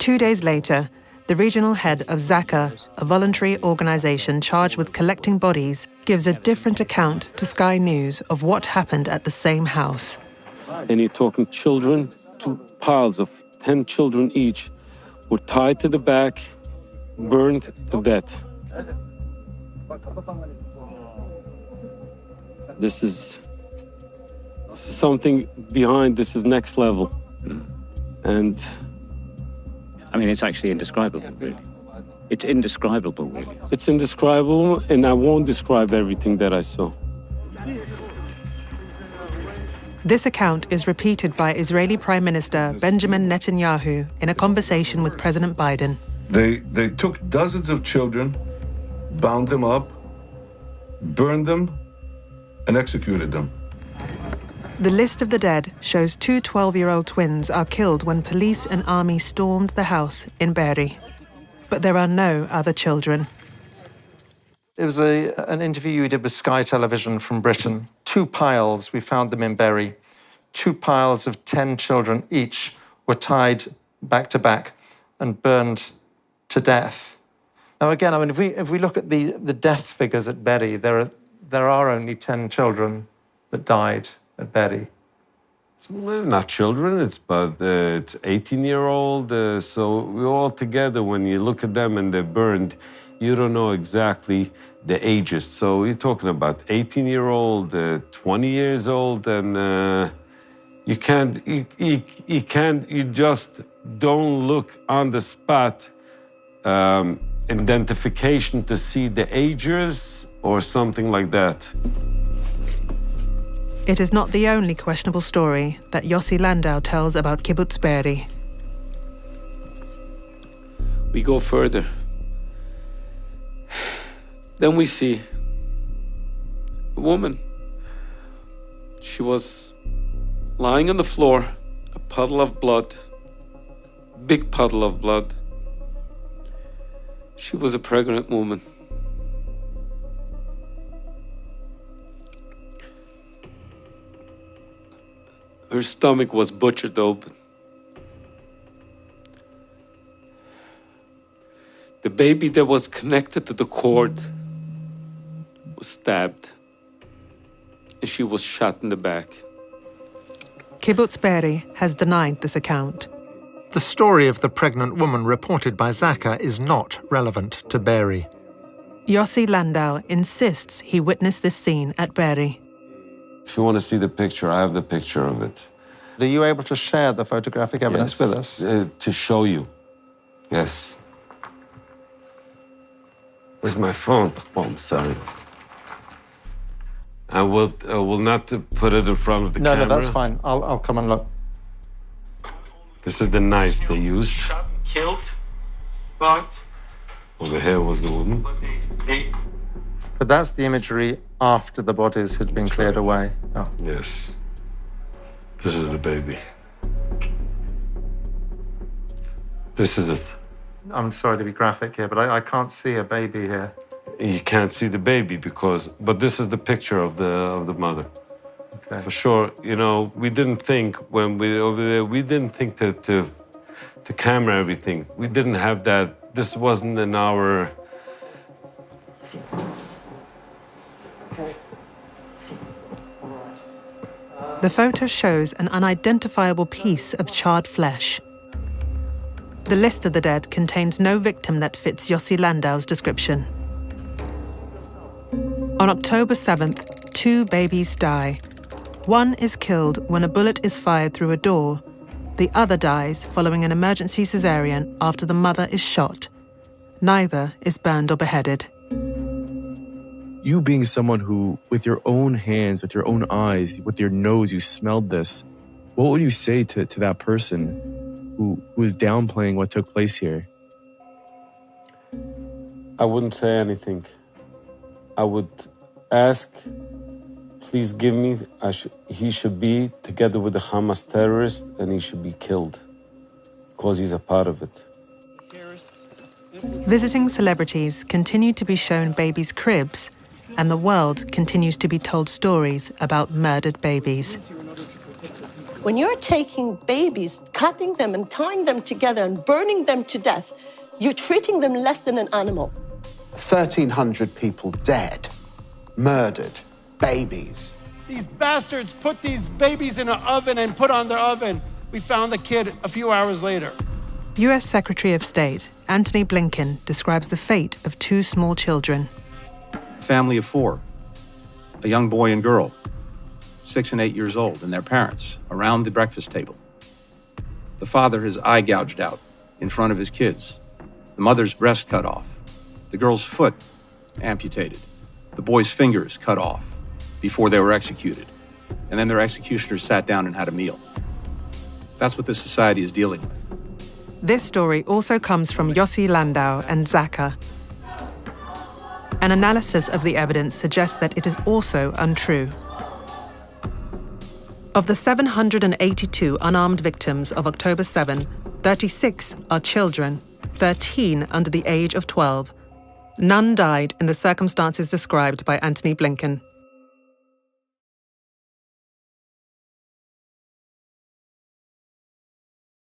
2 days later, the regional head of ZAKA, a voluntary organisation charged with collecting bodies, gives a different account to Sky News of what happened at the same house. And you're talking children, 2 piles of 10 children each, were tied to the back, burned to death. This is something behind, this is next level. And I mean, it's actually indescribable, really. It's indescribable, really. It's indescribable, and I won't describe everything that I saw. This account is repeated by Israeli Prime Minister Benjamin Netanyahu in a conversation with President Biden. They took dozens of children, bound them up, burned them, and executed them. The list of the dead shows 2 12-year-old twins are killed when police and army stormed the house in Be'eri. But there are no other children. It was an interview you did with Sky Television from Britain. 2 piles, we found them in Be'eri. 2 piles of 10 children each were tied back to back and burned to death. Now again, I mean, if we look at the death figures at Be'eri, there are only 10 children that died at Be'eri. Well, not children, it's 18-year-old. So we all together, when you look at them and they're burned, you don't know exactly the ages. So you're talking about 18-year-old, 20 years old, and you just don't look on the spot identification to see the ages or something like that. It is not the only questionable story that Yossi Landau tells about Kibbutz Be'eri. We go further. Then we see a woman. She was lying on the floor, a puddle of blood, big puddle of blood. She was a pregnant woman. Her stomach was butchered open. The baby that was connected to the cord was stabbed, and she was shot in the back. Kibbutz Be'eri has denied this account. The story of the pregnant woman reported by ZAKA is not relevant to Be'eri. Yossi Landau insists he witnessed this scene at Be'eri. If you want to see the picture, I have the picture of it. Are you able to share the photographic evidence with us? To show you, yes. Where's my phone? Oh, I'm sorry. I will not put it in front of the camera. No, that's fine. I'll come and look. This is the knife they used. Shot and killed, but Over here was the woman. But that's the imagery after the bodies had been cleared away. Oh. Yes. This is the baby. This is it. I'm sorry to be graphic here, but I can't see a baby here. You can't see the baby but this is the picture of the mother. Okay. For sure, you know, we didn't think when we were over there, we didn't think to camera everything. We didn't have that. This wasn't in our... The photo shows an unidentifiable piece of charred flesh. The list of the dead contains no victim that fits Yossi Landau's description. On October 7th, 2 babies die. One is killed when a bullet is fired through a door. The other dies following an emergency cesarean after the mother is shot. Neither is burned or beheaded. You being someone who, with your own hands, with your own eyes, with your nose, you smelled this, what would you say to that person who is downplaying what took place here? I wouldn't say anything. I would ask, please give me, he should be together with the Hamas terrorist and he should be killed because he's a part of it. Visiting celebrities continue to be shown babies' cribs, and the world continues to be told stories about murdered babies. When you're taking babies, cutting them and tying them together and burning them to death, you're treating them less than an animal. 1,300 people dead, murdered, babies. These bastards put these babies in an oven and put on the oven. We found the kid a few hours later. US Secretary of State Antony Blinken describes the fate of two small children. A family of four, a young boy and girl, 6 and 8 years old, and their parents around the breakfast table. The father, his eye gouged out in front of his kids. The mother's breast cut off. The girl's foot amputated. The boy's fingers cut off before they were executed. And then their executioners sat down and had a meal. That's what this society is dealing with. This story also comes from Yossi, Landau and ZAKA. An analysis of the evidence suggests that it is also untrue. Of the 782 unarmed victims of October 7, 36 are children, 13 under the age of 12. None died in the circumstances described by Antony Blinken.